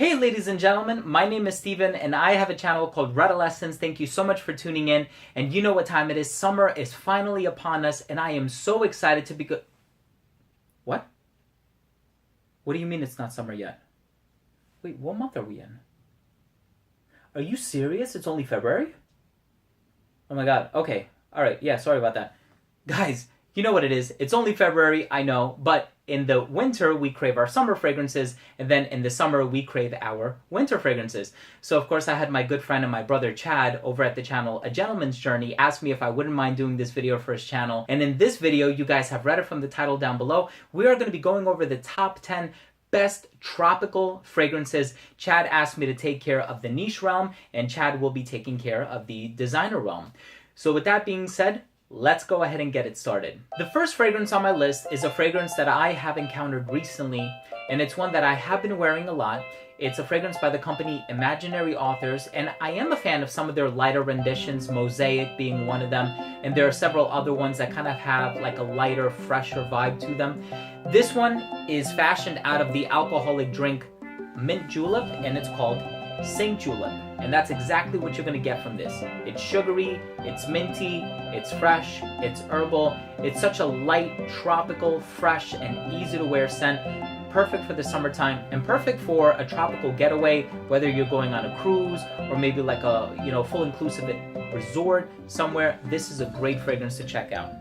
Hey ladies and gentlemen, my name is Steven and I have a channel called Redolessence. Thank you so much for tuning in. And you know what time it is. Summer is finally upon us and I am so excited to be good. What? What do you mean it's not summer yet? Wait, what month are we in? Are you serious? It's only February? Oh my god. Okay. Alright. Yeah, sorry about that. Guys, you know what it is. It's only February, I know, but in the winter, we crave our summer fragrances, and then in the summer, we crave our winter fragrances. So, of course, I had my good friend and my brother Chad over at the channel A Gentleman's Journey ask me if I wouldn't mind doing this video for his channel. And in this video, you guys have read it from the title down below, we are going to be going over the top 10 best tropical fragrances. Chad asked me to take care of the niche realm, and Chad will be taking care of the designer realm. So with that being said, let's go ahead and get it started. The first fragrance on my list is a fragrance that I have encountered recently, and it's one that I have been wearing a lot. It's a fragrance by the company Imaginary Authors, and I am a fan of some of their lighter renditions, Mosaic being one of them, and there are several other ones that kind of have like a lighter, fresher vibe to them. This one is fashioned out of the alcoholic drink Mint Julep, and it's called Saint Julep. And that's exactly what you're going to get from this. It's sugary, it's minty, it's fresh, it's herbal. It's such a light, tropical, fresh, and easy to wear scent. Perfect for the summertime and perfect for a tropical getaway, whether you're going on a cruise or maybe like a, full inclusive resort somewhere. This is a great fragrance to check out.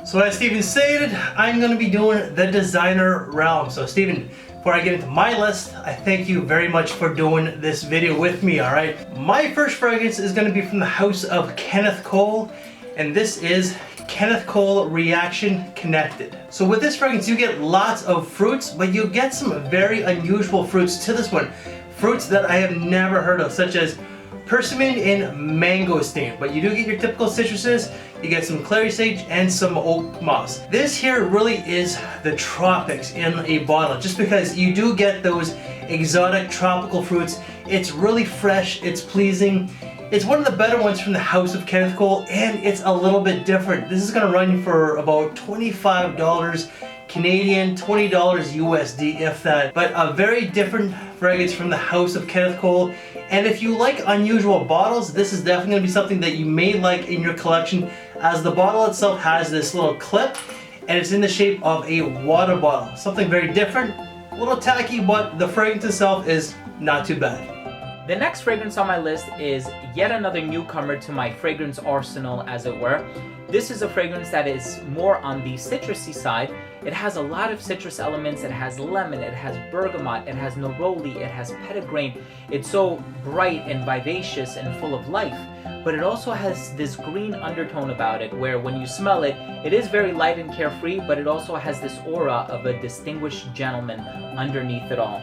So as Steven stated, I'm going to be doing the designer realm. So Steven, before I get into my list, I thank you very much for doing this video with me, alright? My first fragrance is going to be from the house of Kenneth Cole, and this is Kenneth Cole Reaction Connected. So with this fragrance, you get lots of fruits, but you get some very unusual fruits to this one. Fruits that I have never heard of, such as persimmon and mangosteen, but you do get your typical citruses. You get some clary sage and some oak moss. This here really is the tropics in a bottle, just because you do get those exotic tropical fruits. It's really fresh, it's pleasing. It's one of the better ones from the house of Kenneth Cole, and it's a little bit different. This is gonna run you for about $25 Canadian, $20 USD, if that. But a very different fragrance from the house of Kenneth Cole. And if you like unusual bottles, this is definitely going to be something that you may like in your collection, as the bottle itself has this little clip and it's in the shape of a water bottle. Something very different, a little tacky, but the fragrance itself is not too bad. The next fragrance on my list is yet another newcomer to my fragrance arsenal, as it were. This is a fragrance that is more on the citrusy side. It has a lot of citrus elements. It has lemon, it has bergamot, it has neroli, it has petitgrain. It's so bright and vivacious and full of life. But it also has this green undertone about it, where when you smell it, it is very light and carefree, but it also has this aura of a distinguished gentleman underneath it all.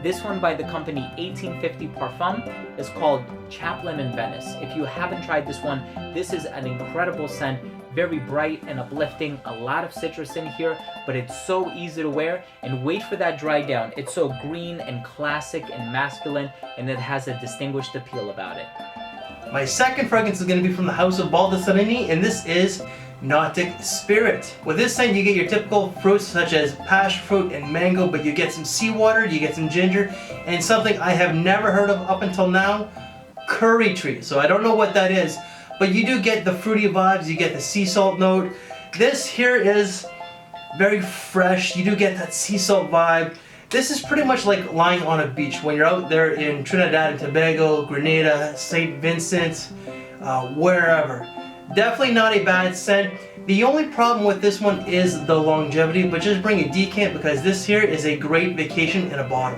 This one by the company 1850 Parfum is called Chaplin in Venice. If you haven't tried this one, this is an incredible scent, very bright and uplifting, a lot of citrus in here, but it's so easy to wear, and wait for that dry down. It's so green and classic and masculine, and it has a distinguished appeal about it. My second fragrance is going to be from the house of Baldessarini, and this is Nautic Spirit. With this scent, you get your typical fruits such as passion fruit and mango, but you get some seawater, you get some ginger, and something I have never heard of up until now, curry tree. So I don't know what that is, but you do get the fruity vibes, you get the sea salt note. This here is very fresh, you do get that sea salt vibe. This is pretty much like lying on a beach when you're out there in Trinidad and Tobago, Grenada, St. Vincent, wherever. Definitely not a bad scent. The only problem with this one is the longevity, but just bring a decant because this here is a great vacation in a bottle.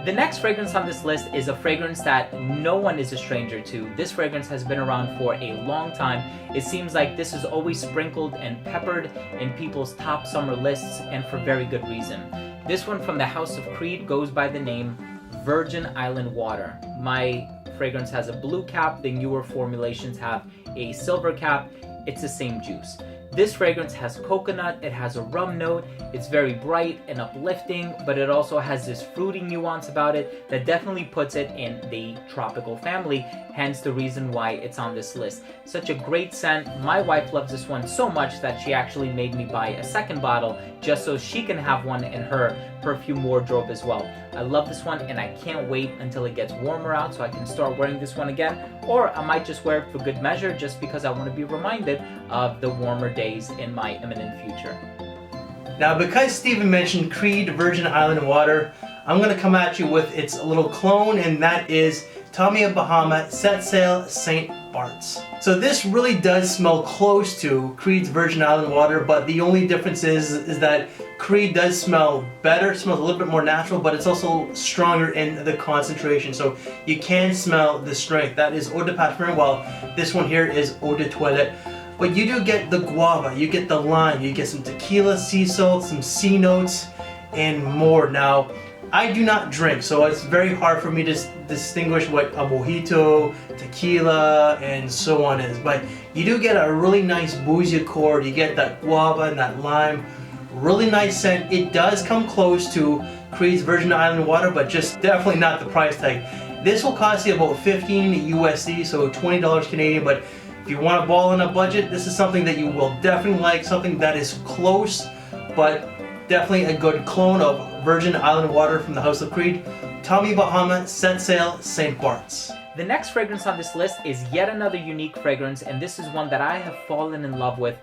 The next fragrance on this list is a fragrance that no one is a stranger to. This fragrance has been around for a long time. It seems like this is always sprinkled and peppered in people's top summer lists, and for very good reason. This one from the House of Creed goes by the name Virgin Island Water. My fragrance has a blue cap, the newer formulations have a silver cap. It's the same juice. This fragrance has coconut, it has a rum note, it's very bright and uplifting, but it also has this fruity nuance about it that definitely puts it in the tropical family, hence the reason why it's on this list. Such a great scent. My wife loves this one so much that she actually made me buy a second bottle just so she can have one in her perfume wardrobe as well. I love this one and I can't wait until it gets warmer out so I can start wearing this one again, or I might just wear it for good measure just because I want to be reminded of the warmer days in my imminent future. Now, because Steven mentioned Creed Virgin Island Water, I'm going to come at you with its little clone, and that is Tommy of Bahama Set Sail St. Barts. So this really does smell close to Creed's Virgin Island Water, but the only difference is that Creed does smell better, smells a little bit more natural, but it's also stronger in the concentration, so you can smell the strength. That is Eau de Parfum, while this one here is Eau de Toilette. But you do get the guava, you get the lime, you get some tequila, sea salt, some sea notes, and more. Now, I do not drink, so it's very hard for me to distinguish what a mojito, tequila, and so on is. But you do get a really nice boozy accord, you get that guava and that lime. Really nice scent. It does come close to Creed's Virgin Island Water, but just definitely not the price tag. This will cost you about 15 USD, so $20 Canadian, but if you want to ball on a budget, this is something that you will definitely like, something that is close, but definitely a good clone of Virgin Island Water from the House of Creed. Tommy Bahama Set Sail St. Barts. The next fragrance on this list is yet another unique fragrance, and this is one that I have fallen in love with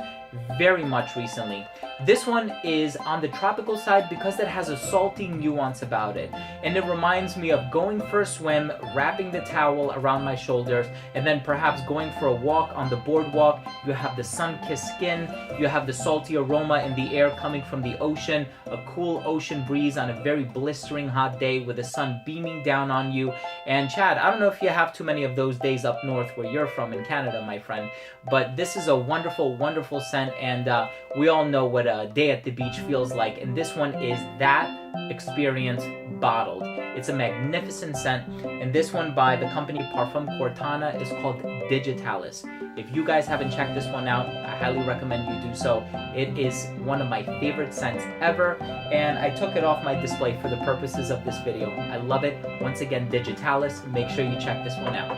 very much recently. This one is on the tropical side because it has a salty nuance about it, and it reminds me of going for a swim, wrapping the towel around my shoulders, and then perhaps going for a walk on the boardwalk. You have the sun-kissed skin, you have the salty aroma in the air coming from the ocean, a cool ocean breeze on a very blistering hot day with the sun beaming down on you. And Chad, I don't know if you have too many of those days up north where you're from in Canada, my friend, but this is a wonderful, wonderful scent, and we all know what a day at the beach feels like, and this one is that experience bottled. It's a magnificent scent, and this one by the company Parfums Quartana is called Digitalis. If you guys haven't checked this one out, I highly recommend you do so. It is one of my favorite scents ever, and I took it off my display for the purposes of this video. I love it. Once again, Digitalis. Make sure you check this one out.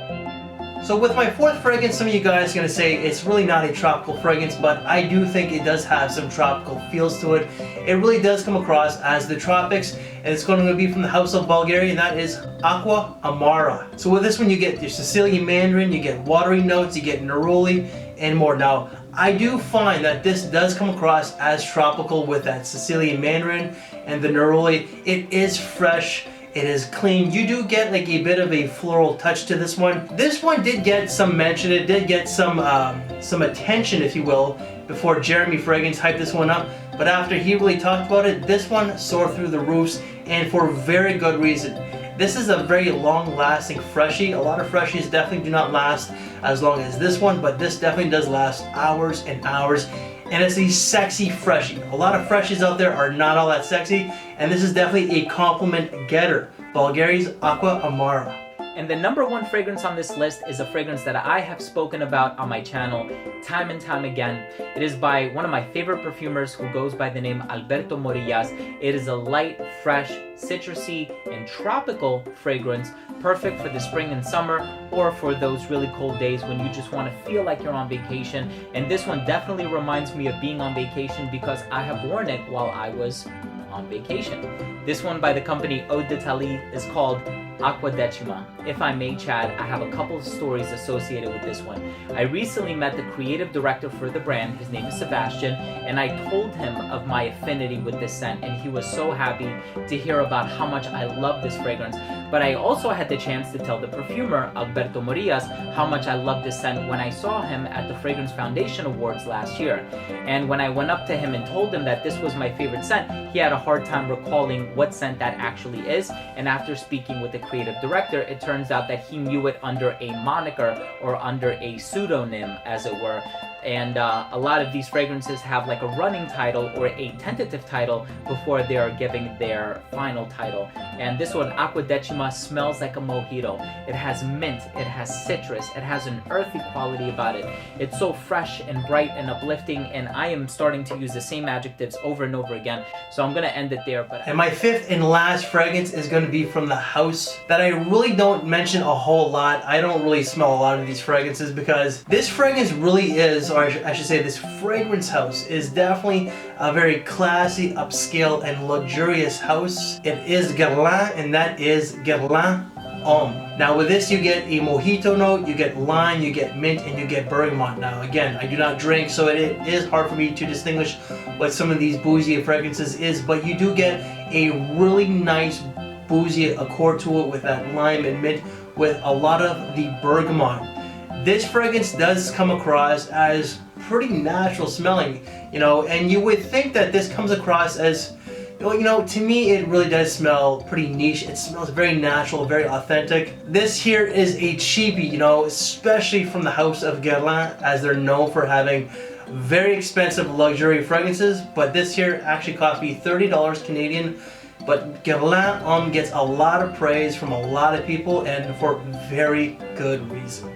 So with my fourth fragrance, some of you guys are going to say it's really not a tropical fragrance, but I do think it does have some tropical feels to it. It really does come across as the tropics, and it's going to be from the House of Bvlgari, and that is Aqva Amara. So with this one, you get your Sicilian Mandarin, you get watery notes, you get neroli, and more. Now, I do find that this does come across as tropical with that Sicilian Mandarin and the neroli. It is fresh. It is clean. You do get like a bit of a floral touch to this one. This one did get some mention. It did get some attention, if you will, before Jeremy Fragrance hyped this one up. But after he really talked about it, this one soared through the roofs, and for very good reason. This is a very long-lasting freshie. A lot of freshies definitely do not last as long as this one, but this definitely does last hours and hours. And it's a sexy freshie. A lot of freshies out there are not all that sexy, and this is definitely a compliment getter. Bvlgari's Aqva Amara. And the number one fragrance on this list is a fragrance that I have spoken about on my channel time and time again. It is by one of my favorite perfumers who goes by the name Alberto Morillas. It is a light, fresh, citrusy, and tropical fragrance, perfect for the spring and summer, or for those really cold days when you just want to feel like you're on vacation. And this one definitely reminds me of being on vacation because I have worn it while I was on vacation. This one by the company Eau de Toilette is called Acqua Decima. If I may, Chad, I have a couple of stories associated with this one. I recently met the creative director for the brand. His name is Sebastian, and I told him of my affinity with this scent, and he was so happy to hear about how much I love this fragrance. But I also had the chance to tell the perfumer, Alberto Morillas, how much I love this scent when I saw him at the Fragrance Foundation Awards last year. And when I went up to him and told him that this was my favorite scent, he had a hard time recalling what scent that actually is. And after speaking with the creative director, it turns out that he knew it under a moniker or under a pseudonym, as it were. And a lot of these fragrances have like a running title or a tentative title before they are giving their final title. And this one, Acqua Decima, smells like a mojito. It has mint, it has citrus, it has an earthy quality about it. It's so fresh and bright and uplifting, and I am starting to use the same adjectives over and over again, so I'm gonna end it there. And my fifth and last fragrance is going to be from the house that I really don't mention a whole lot. I don't really smell a lot of these fragrances because this fragrance really is, or I should say this fragrance house is definitely a very classy, upscale, and luxurious house. It is Guerlain, and that is Guerlain Homme. Now with this you get a mojito note, you get lime, you get mint, and you get bergamot. Now again, I do not drink, so it is hard for me to distinguish what some of these bougie fragrances is, but you do get a really nice bougie accord to it with that lime and mint with a lot of the bergamot. This fragrance does come across as pretty natural smelling, you know, and you would think that this comes across as, well, you know, to me it really does smell pretty niche. It smells very natural, very authentic. This here is a cheapie, you know, especially from the house of Guerlain, as they're known for having very expensive luxury fragrances, but this here actually cost me $30 Canadian. But Guerlain Homme gets a lot of praise from a lot of people, and for very good reason.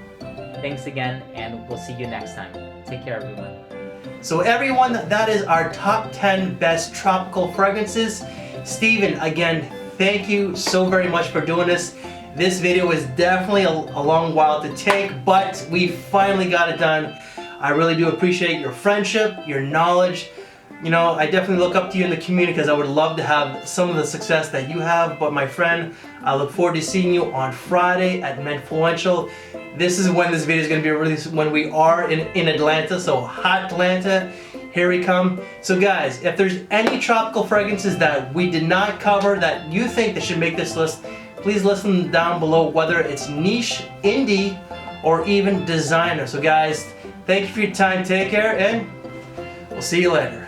Thanks again, and we'll see you next time. Take care, everyone. So everyone, that is our top 10 best tropical fragrances. Steven, again, thank you so very much for doing this. This video was definitely a long while to take, but we finally got it done. I really do appreciate your friendship, your knowledge. You know, I definitely look up to you in the community because I would love to have some of the success that you have. But my friend, I look forward to seeing you on Friday at Menfluential. This is when this video is going to be released, when we are in Atlanta, so hot Atlanta, here we come. So guys, if there's any tropical fragrances that we did not cover that you think that should make this list, please list them down below, whether it's niche, indie, or even designer. So guys, thank you for your time, take care, and we'll see you later.